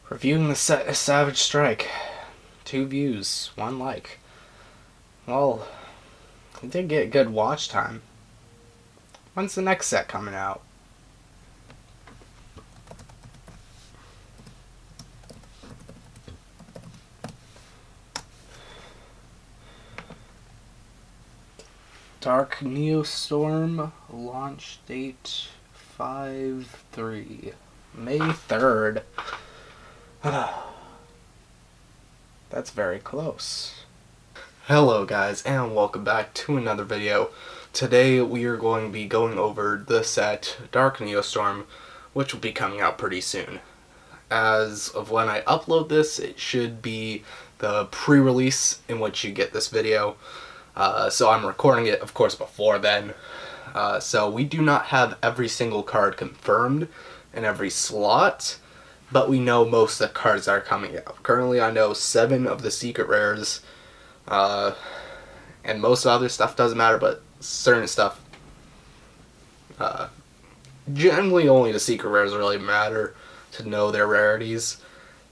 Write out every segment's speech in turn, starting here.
Reviewing the Savage Strike. 2 views, 1 like. Well, it did get good watch time. When's the next set coming out? Dark Neostorm launch date 5/3. May 3rd. That's very close. Hello guys, and welcome back to another video. Today we are going to be going over the set Dark Neostorm, which will be coming out pretty soon. As of when I upload this, it should be the pre-release in which you get this video. So I'm recording it, of course, before then. So we do not have every single card confirmed in every slot, but we know most of the cards that are coming out. Currently I know 7 of the secret rares, and most of the other stuff doesn't matter, but certain stuff, generally only the secret rares really matter to know their rarities.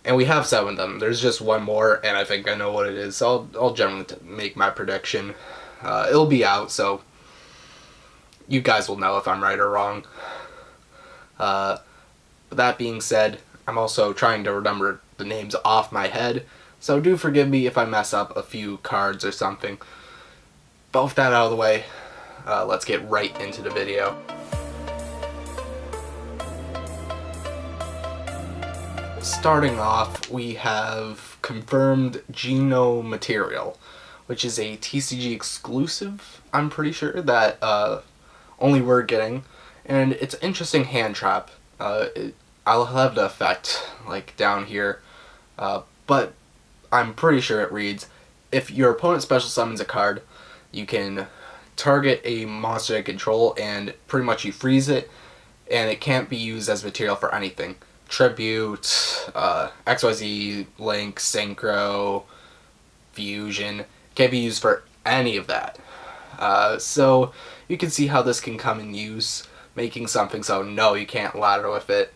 And we have 7 of them. There's just one more, and I think I know what it is. So I'll generally make my prediction. It'll be out, so you guys will know if I'm right or wrong. That being said, I'm also trying to remember the names off my head, so do forgive me if I mess up a few cards or something. But with that out of the way, let's get right into the video. Starting off, we have confirmed Geno material, which is a TCG exclusive, I'm pretty sure, that only we're getting. And it's an interesting hand trap. I'll have the effect, like, down here, but I'm pretty sure it reads, if your opponent special summons a card, you can target a monster they control, and pretty much you freeze it, and it can't be used as material for anything. Tribute, XYZ, Link, Synchro, Fusion, can't be used for any of that. So you can see how this can come in use, making something so no, you can't ladder with it.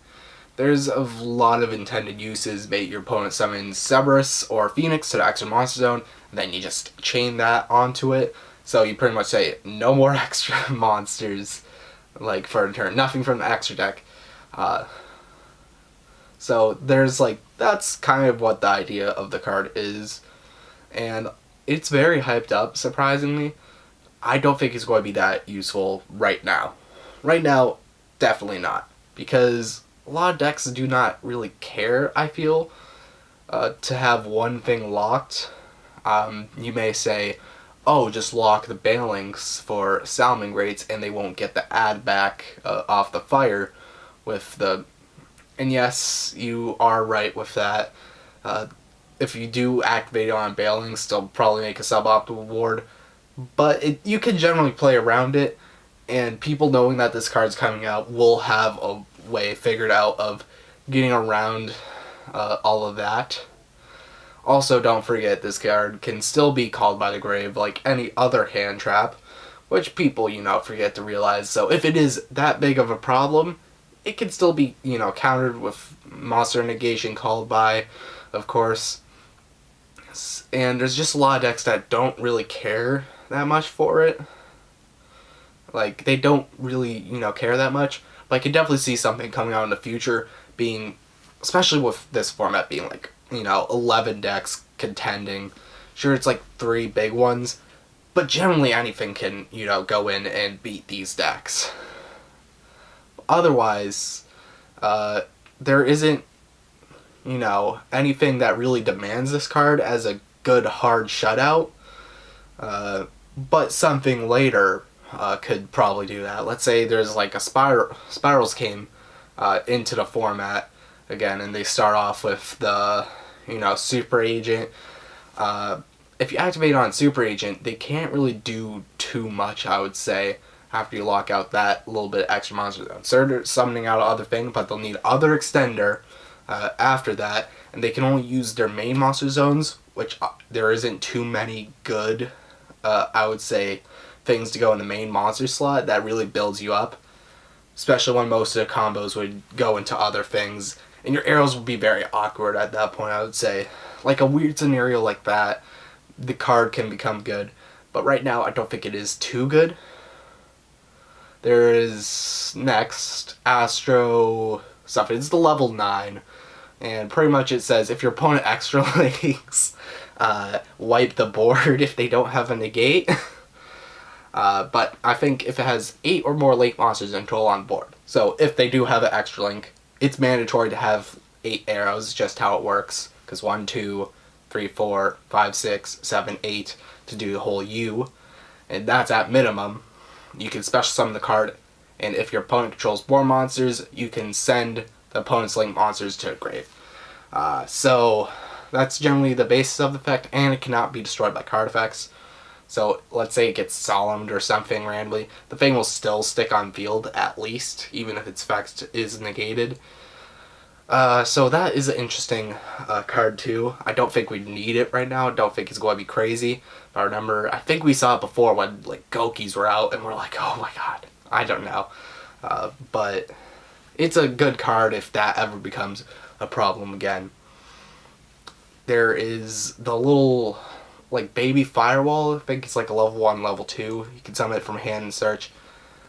There's a lot of intended uses. Make your opponent summon Cerberus or Phoenix to the extra monster zone, and then you just chain that onto it. So you pretty much say no more extra monsters, like, for a turn, nothing from the extra deck. So there's, like, that's kind of what the idea of the card is, and it's very hyped up, surprisingly. I don't think it's going to be that useful right now. Right now, definitely not, because a lot of decks do not really care, I feel, to have one thing locked. You may say, oh, just lock the banlist for Salmon rates and they won't get the add back off the fire with the... And yes, you are right with that. If you do activate it on banlist, they'll probably make a suboptimal ward. But you can generally play around it, and people knowing that this card's coming out will have a way figured out of getting around all of that. Also, don't forget, this card can still be called by the grave like any other hand trap, which people, forget to realize. So if it is that big of a problem, it can still be, countered with monster negation called by, of course. And there's just a lot of decks that don't really care that much for it. Like, they don't really, care that much. But I can definitely see something coming out in the future being, especially with this format being like, 11 decks contending. Sure, it's like 3 big ones, but generally anything can, go in and beat these decks. Otherwise, there isn't, anything that really demands this card as a good hard shutout. But something later could probably do that. Let's say there's like a Spirals came into the format again, and they start off with the, Super Agent. If you activate on Super Agent, they can't really do too much, I would say, after you lock out that little bit extra monster zone. So they're summoning out other things, but they'll need other extender after that, and they can only use their main monster zones, which there isn't too many good, I would say, things to go in the main monster slot that really builds you up, especially when most of the combos would go into other things And your arrows will be very awkward at that point, I would say. Like a weird scenario like that, the card can become good. But right now, I don't think it is too good. There is next Astro stuff. It's the level 9. And pretty much it says if your opponent extra links, wipe the board if they don't have a negate. But I think if it has 8 or more link monsters in total on board. So if they do have an extra link, it's mandatory to have 8 arrows, just how it works. Because 1, 2, 3, 4, 5, 6, 7, 8 to do the whole U. And that's at minimum. You can special summon the card, and if your opponent controls board monsters, you can send the opponent's link monsters to a grave. So that's generally the basis of the effect, and it cannot be destroyed by card effects. So let's say it gets solemned or something randomly, the thing will still stick on field at least, even if its effect is negated. So that is an interesting card too. I don't think we need it right now. I don't think it's going to be crazy. But I remember, I think we saw it before when like Gokis were out and we're like, oh my god, I don't know. But it's a good card if that ever becomes a problem again. There is the little like baby firewall. I think it's like a level 1, level 2. You can summon it from hand and search.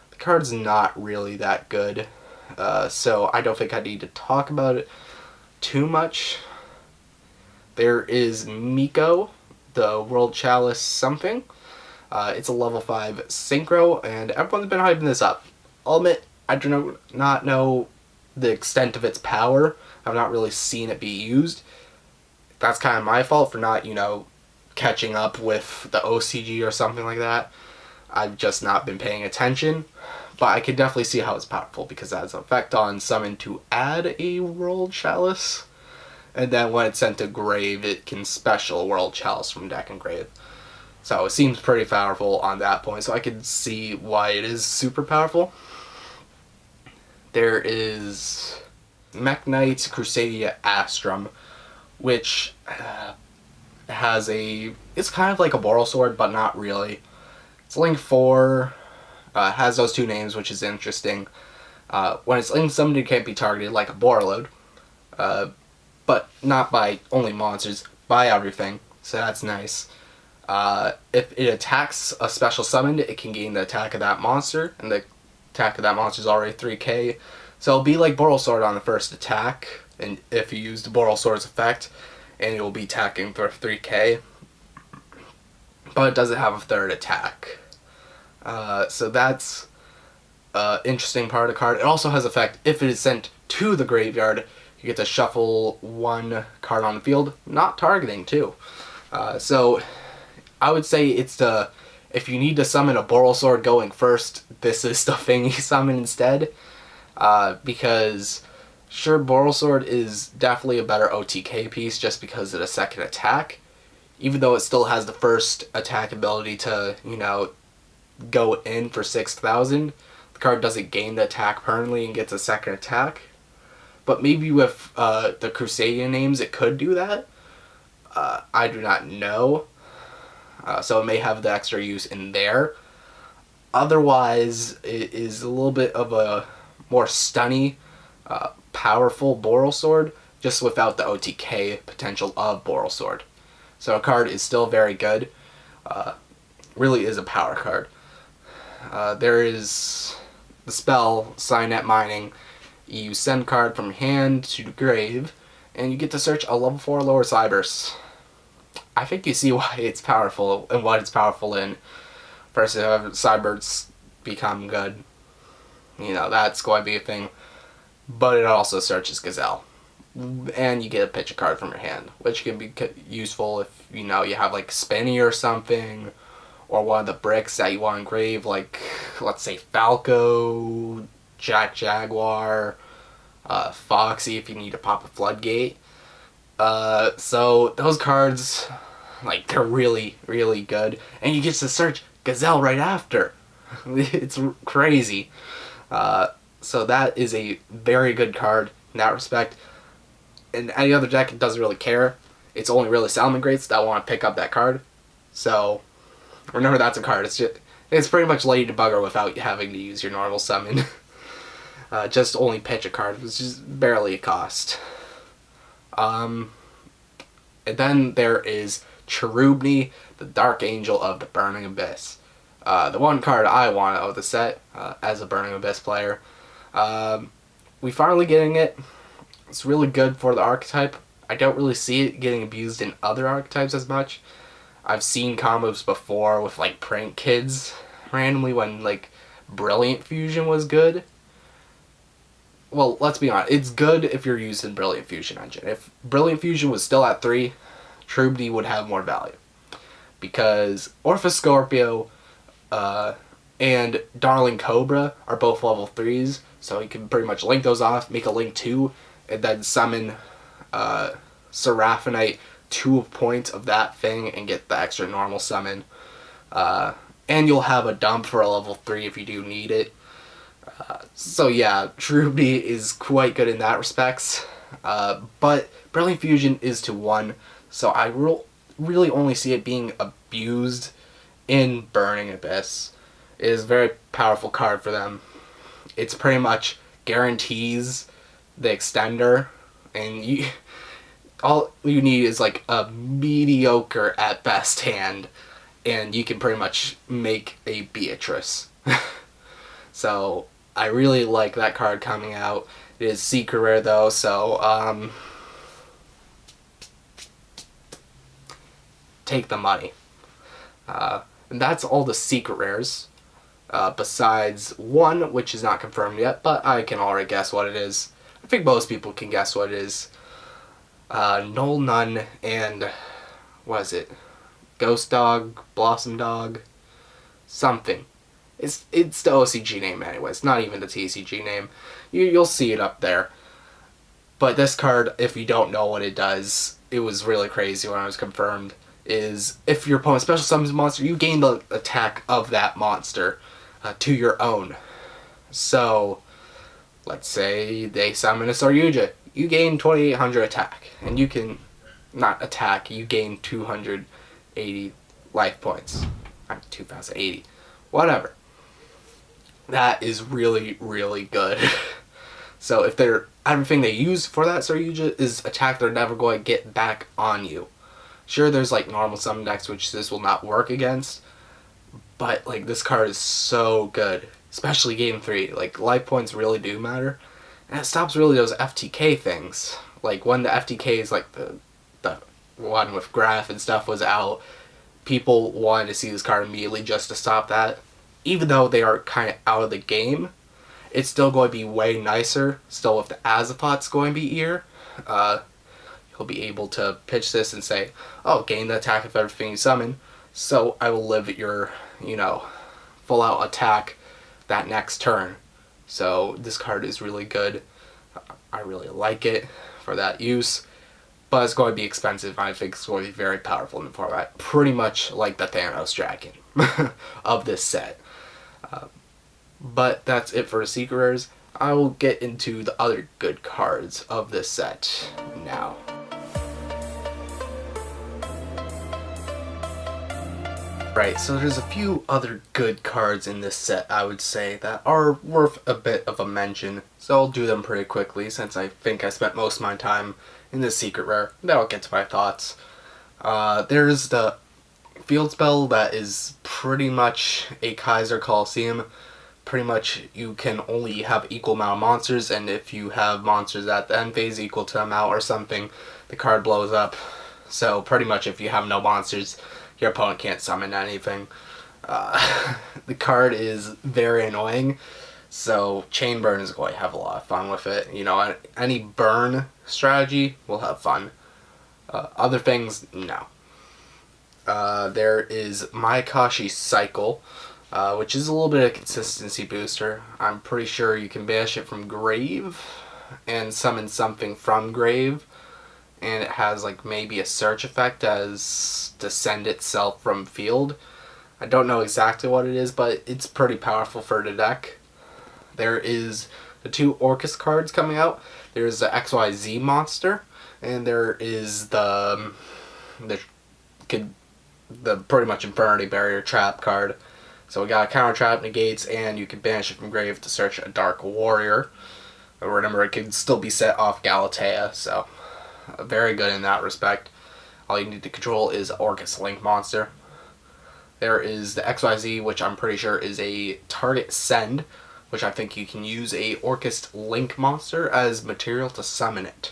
The card's not really that good. So I don't think I need to talk about it too much. There is Miko, the World Chalice something. It's a level 5 synchro, and everyone's been hyping this up. I'll admit, I do not know the extent of its power. I've not really seen it be used. That's kind of my fault for not, catching up with the OCG or something like that. I've just not been paying attention. But I can definitely see how it's powerful, because it has an effect on summon to add a World Chalice. And then when it's sent to grave, it can special World Chalice from deck and grave. So it seems pretty powerful on that point, so I can see why it is super powerful. There is Mech Knight Crusadia Astrum, which has it's kind of like a Boral Sword, but not really. It's Link 4, has those 2 names, which is interesting. When it's Link summoned, it can't be targeted like a Borreload, but not by only monsters, by everything, so that's nice. If it attacks a special summoned, it can gain the attack of that monster, and the attack of that monster is already 3k. So it'll be like Boral Sword on the first attack, and if you use the Boral Sword's effect, and it will be attacking for 3k. But it doesn't have a third attack. So that's an interesting part of the card. It also has effect if it is sent to the graveyard. You get to shuffle 1 card on the field, not targeting too. So I would say it's if you need to summon a Boral Sword going first, this is the thing you summon instead. Because sure, Boral Sword is definitely a better OTK piece just because of the second attack. Even though it still has the first attack ability to, go in for 6,000, the card doesn't gain the attack permanently and gets a second attack. But maybe with the Crusadia names, it could do that. I do not know. So it may have the extra use in there. Otherwise, it is a little bit of a more stunny, powerful Boral Sword, just without the OTK potential of Boral Sword. So a card is still very good. Really is a power card. There is the spell, Signet Mining. You send card from hand to grave, and you get to search a level 4 lower Cyberse. I think you see why it's powerful and what it's powerful in. First, if Cyberse become good, that's going to be a thing. But it also searches Gazelle. And you get a picture card from your hand, which can be useful if, you have like Spinny or something, or one of the bricks that you want to engrave, like, let's say Falco, Jaguar, Foxy if you need to pop a Floodgate. So those cards, they're really, really good. And you get to search Gazelle right after. It's crazy. So that is a very good card in that respect. In any other deck, it doesn't really care. It's only really Salamangreats that want to pick up that card. So remember, that's a card. It's pretty much Lady Debugger without having to use your normal summon. just only pitch a card, which is barely a cost. And then there is Cherubni, the Dark Angel of the Burning Abyss. The one card I want out of the set as a Burning Abyss player. We finally getting it. It's really good for the archetype. I don't really see it getting abused in other archetypes as much. I've seen combos before with like prank kids randomly when like Brilliant Fusion was good. Well, let's be honest. It's good if you're using Brilliant Fusion engine. If Brilliant Fusion was still at 3, Cherubni would have more value. Because Orphis Scorpio and Darling Cobra are both level 3s, so you can pretty much link those off, make a link 2, and then summon Seraphinite 2 points of that thing and get the extra normal summon. And you'll have a dump for a level 3 if you do need it. So yeah, Cherubni is quite good in that respects. But Brilliant Fusion is to 1, so I really only see it being abused in Burning Abyss. It is a very powerful card for them. It's pretty much guarantees the extender, and all you need is like a mediocre at best hand, and you can pretty much make a Beatrice. So I really like that card coming out. It is secret rare though, so take the money. And that's all the secret rares. Besides one, which is not confirmed yet, but I can already guess what it is. I think most people can guess what it is. Null Nun and, what is it? Ghost Dog, Blossom Dog, something. It's the OCG name anyway. It's not even the TCG name. You'll see it up there. But this card, if you don't know what it does, it was really crazy when it was confirmed, is if your opponent special summons a monster, you gain the attack of that monster to your own. So, let's say they summon a Saryuja. You gain 2800 attack, and you can, not attack, you gain 280 life points. 2080. Whatever. That is really, really good. So if everything they use for that Saryuja is attack they're never going to get back on you. Sure, there's like normal summon decks which this will not work against, but like this card is so good, especially game 3. Like life points really do matter, and it stops really those FTK things. Like when the FTKs, like the one with Graph and stuff was out, people wanted to see this card immediately just to stop that. Even though they are kind of out of the game, it's still going to be way nicer. Still, with the Azapot's going to be here, you'll be able to pitch this and say, oh, gain the attack of everything you summon, so I will live your, full out attack that next turn. So this card is really good. I really like it for that use, but it's going to be expensive. I think it's going to be very powerful in the format, pretty much like the Thanos Dragon of this set. But that's it for the secret rares. I will get into the other good cards of this set now. Right, so there's a few other good cards in this set, I would say, that are worth a bit of a mention. So I'll do them pretty quickly, since I think I spent most of my time in this secret rare. Then I'll get to my thoughts. There's the field spell that is pretty much a Kaiser Coliseum. Pretty much you can only have equal amount of monsters, and if you have monsters at the end phase equal to amount or something, the card blows up. So pretty much if you have no monsters, your opponent can't summon anything. The card is very annoying, so Chain Burn is going to have a lot of fun with it. Any burn strategy will have fun. Other things, no. There is Mayakashi Cycle, which is a little bit of a consistency booster. I'm pretty sure you can banish it from Grave and summon something from Grave, and it has like maybe a search effect as to send itself from field. I don't know exactly what it is, but it's pretty powerful for the deck. There is the 2 Orcus cards coming out. There's the XYZ monster, and there is the pretty much Infernity Barrier Trap card. So we got counter trap, negates, and you can banish it from grave to search a dark warrior. But remember, it can still be set off Galatea, so very good in that respect. All you need to control is Orcus Link monster. There is the XYZ, which I'm pretty sure is a target send, which I think you can use a Orcus Link monster as material to summon it.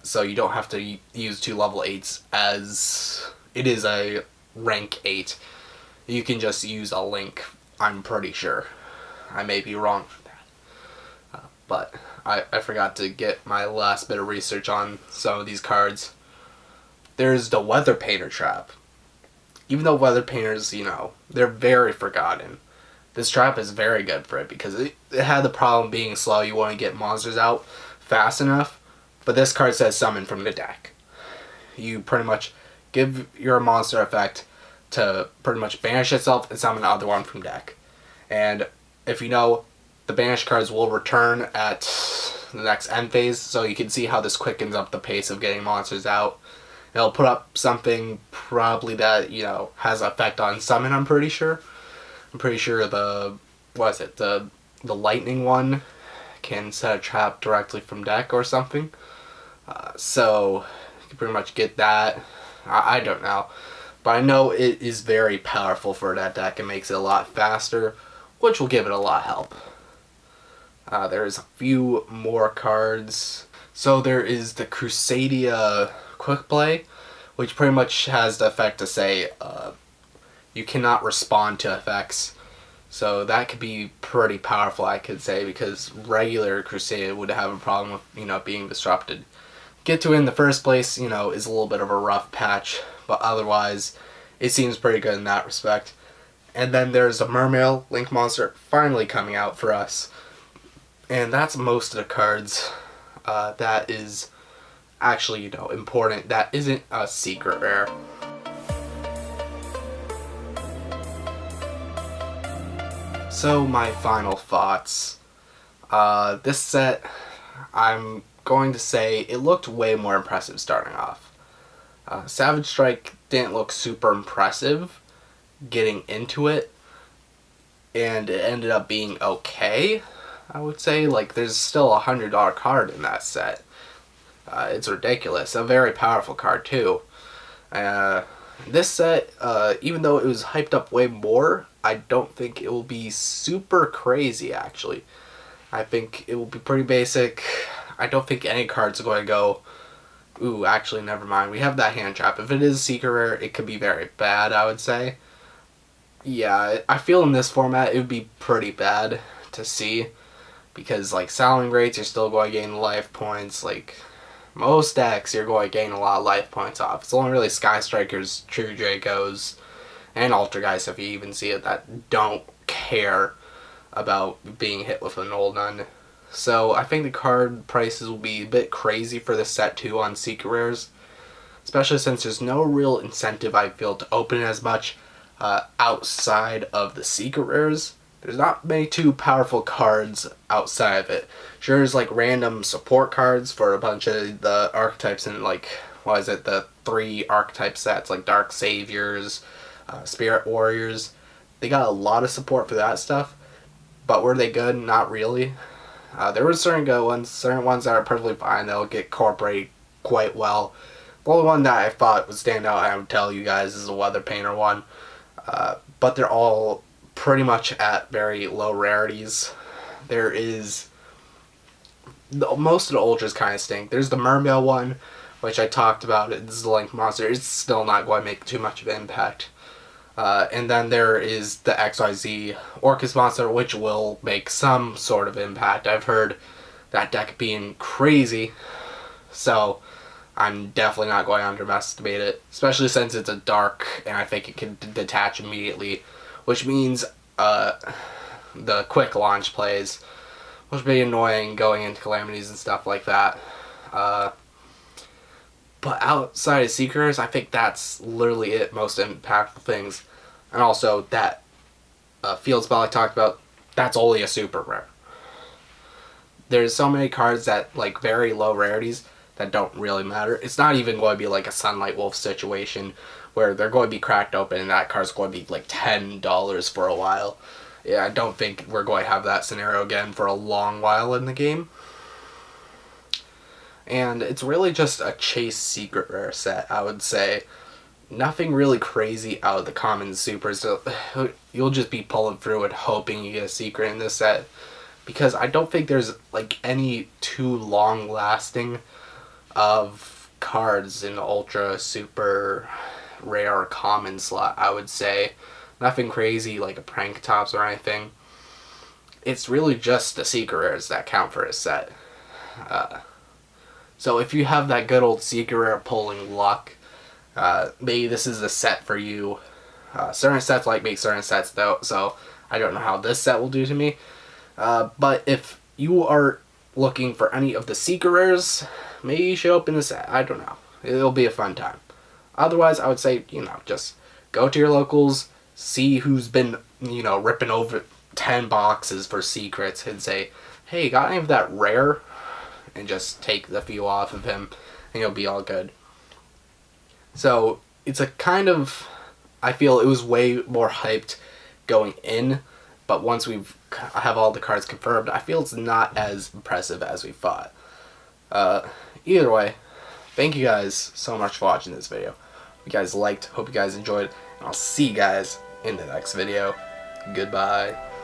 So you don't have to use 2 level 8s, as it is a rank 8. You can just use a link, I'm pretty sure. I may be wrong for that. But I forgot to get my last bit of research on some of these cards. There's the Weather Painter trap. Even though Weather Painters, they're very forgotten, this trap is very good for it because it had the problem being slow. You want to get monsters out fast enough, but this card says summon from the deck. You pretty much give your monster effect to pretty much banish itself and summon the other one from deck. And if you know, the banished cards will return at the next end phase, so you can see how this quickens up the pace of getting monsters out. It'll put up something probably that, has effect on summon, I'm pretty sure. I'm pretty sure the lightning one can set a trap directly from deck or something. So you can pretty much get that. I don't know. But I know it is very powerful for that deck. It makes it a lot faster, which will give it a lot of help. There's a few more cards. So there is the Crusadia Quick Play, which pretty much has the effect to say you cannot respond to effects. So that could be pretty powerful, I could say, because regular Crusadia would have a problem with, being disrupted. Get to it in the first place, is a little bit of a rough patch, but otherwise, it seems pretty good in that respect. And then there's a Mermail Link monster finally coming out for us. And that's most of the cards that is actually, important. That isn't a secret rare. So my final thoughts. This set, I'm going to say it looked way more impressive starting off. Savage Strike didn't look super impressive getting into it, and it ended up being okay, I would say. There's still a $100 card in that set. It's ridiculous. A very powerful card too. This set, even though it was hyped up way more, I don't think it will be super crazy, actually. I think it will be pretty basic. I don't think any cards are going to go, ooh, actually, never mind. We have that hand trap. If it is secret rare, it could be very bad, I would say. Yeah, I feel in this format it would be pretty bad to see, because, Salaming Rates, you're still going to gain life points. Most decks, you're going to gain a lot of life points off. It's only really Sky Strikers, True Dracos, and Alter Guys, if you even see it, that don't care about being hit with a Null Nun. So I think the card prices will be a bit crazy for this set too on secret rares, especially since there's no real incentive, I feel, to open as much outside of the secret rares. There's not many too powerful cards outside of it. Sure, there's random support cards for a bunch of the archetypes in the 3 archetype sets, Dark Saviors, Spirit Warriors. They got a lot of support for that stuff, but were they good? Not really. There were certain good ones, certain ones that are perfectly fine. They'll get incorporated quite well. The only one that I thought would stand out, I would tell you guys, is the Weather Painter one. But they're all pretty much at very low rarities. There is most of the ultras kind of stink. There's the Mermail one, which I talked about. It's the Link monster. It's still not going to make too much of an impact. And then there is the XYZ Orcus monster, which will make some sort of impact. I've heard that deck being crazy, so I'm definitely not going to underestimate it, especially since it's a dark, and I think it can detach immediately, which means the quick launch plays, which would be annoying going into calamities and stuff like that. But outside of Seekers, I think that's literally it, most impactful things. And also that field spell I talked about, that's only a super rare. There's so many cards that very low rarities that don't really matter. It's not even going to be like a Sunlight Wolf situation where they're going to be cracked open and that card's going to be like $10 for a while. Yeah, I don't think we're going to have that scenario again for a long while in the game. And it's really just a chase secret rare set, I would say. Nothing really crazy out of the common supers. So you'll just be pulling through it hoping you get a secret in this set. Because I don't think there's like any too long lasting of cards in the ultra super rare common slot, I would say. Nothing crazy like a prank tops or anything. It's really just the secret rares that count for a set. So if you have that good old secret rare pulling luck, maybe this is a set for you. Certain sets like me, certain sets though, so I don't know how this set will do to me. But if you are looking for any of the secret rares, maybe you should open this set. I don't know. It'll be a fun time. Otherwise, I would say, just go to your locals, see who's been, ripping over 10 boxes for secrets and say, hey, got any of that rare? And just take the few off of him and you'll be all good. So it's a kind of, I feel it was way more hyped going in, but once I have all the cards confirmed, I feel it's not as impressive as we thought. Either way, thank you guys so much for watching this video. Hope you guys liked, hope you guys enjoyed, and I'll see you guys in the next video. Goodbye.